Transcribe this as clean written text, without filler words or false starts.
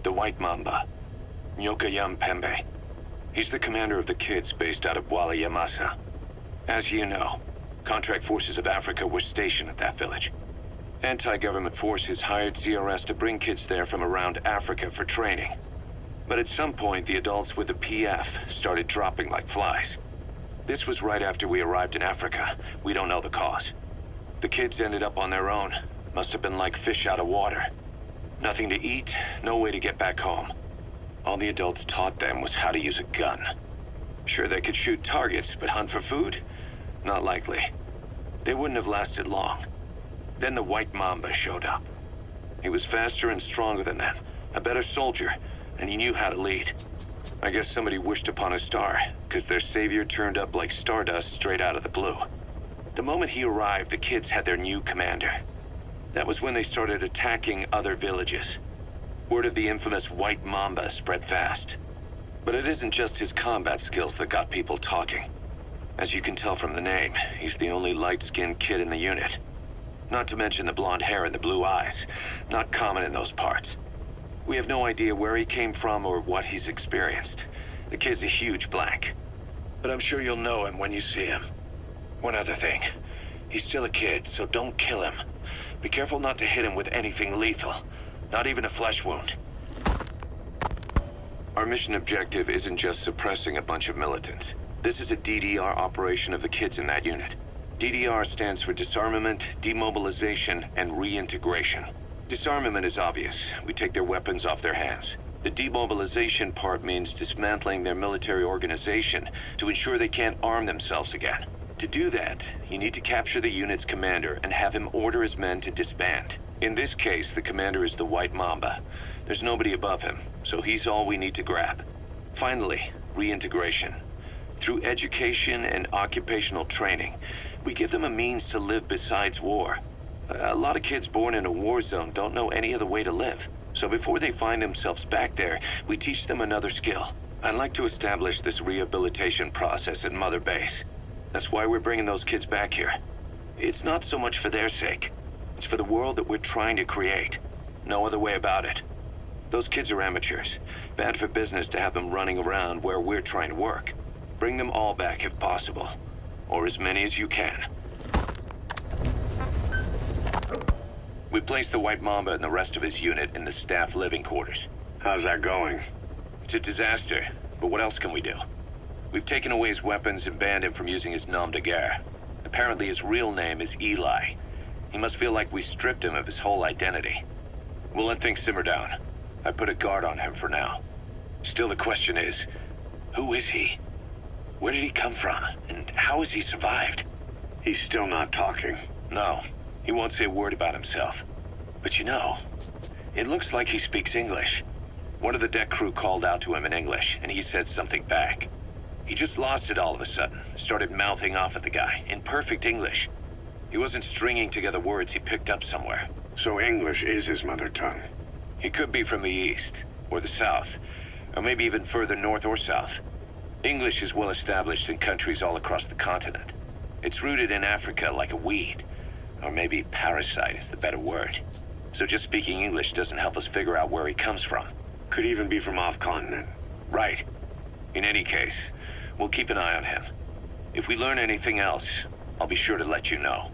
The White Mamba. Nyokayam Pembe. He's the commander of the kids based out of Wala Yamasa. As you know, contract forces of Africa were stationed at that village. Anti-government forces hired CRS to bring kids there from around Africa for training. But at some point, the adults with the PF started dropping like flies. This was right after we arrived in Africa. We don't know the cause. The kids ended up on their own. Must have been like fish out of water. Nothing to eat, no way to get back home. All the adults taught them was how to use a gun. Sure, they could shoot targets, but hunt for food? Not likely. They wouldn't have lasted long. Then the White Mamba showed up. He was faster and stronger than them, a better soldier, and he knew how to lead. I guess somebody wished upon a star, because their savior turned up like stardust straight out of the blue. The moment he arrived, the kids had their new commander. That was when they started attacking other villages. Word of the infamous White Mamba spread fast. But it isn't just his combat skills that got people talking. As you can tell from the name, he's the only light-skinned kid in the unit. Not to mention the blonde hair and the blue eyes. Not common in those parts. We have no idea where he came from or what he's experienced. The kid's a huge blank. But I'm sure you'll know him when you see him. One other thing. He's still a kid, so don't kill him. Be careful not to hit him with anything lethal. Not even a flesh wound. Our mission objective isn't just suppressing a bunch of militants. This is a DDR operation of the kids in that unit. DDR stands for disarmament, demobilization, and reintegration. Disarmament is obvious. We take their weapons off their hands. The demobilization part means dismantling their military organization to ensure they can't arm themselves again. To do that, you need to capture the unit's commander and have him order his men to disband. In this case, the commander is the White Mamba. There's nobody above him, so he's all we need to grab. Finally, reintegration. Through education and occupational training, we give them a means to live besides war. A lot of kids born in a war zone don't know any other way to live. So before they find themselves back there, we teach them another skill. I'd like to establish this rehabilitation process at Mother Base. That's why we're bringing those kids back here. It's not so much for their sake. It's for the world that we're trying to create. No other way about it. Those kids are amateurs. Bad for business to have them running around where we're trying to work. Bring them all back if possible. Or as many as you can. We placed the White Mamba and the rest of his unit in the staff living quarters. How's that going? It's a disaster, but what else can we do? We've taken away his weapons and banned him from using his nom de guerre. Apparently his real name is Eli. He must feel like we stripped him of his whole identity. We'll let things simmer down. I put a guard on him for now. Still the question is, who is he? Where did he come from? And how has he survived? He's still not talking. No, he won't say a word about himself. But you know, it looks like he speaks English. One of the deck crew called out to him in English, and he said something back. He just lost it all of a sudden, started mouthing off at the guy, in perfect English. He wasn't stringing together words he picked up somewhere. So English is his mother tongue? He could be from the east, or the south, or maybe even further north or south. English is well established in countries all across the continent. It's rooted in Africa like a weed, or maybe parasite is the better word. So just speaking English doesn't help us figure out where he comes from. Could even be from off-continent. Right. In any case, we'll keep an eye on him. If we learn anything else, I'll be sure to let you know.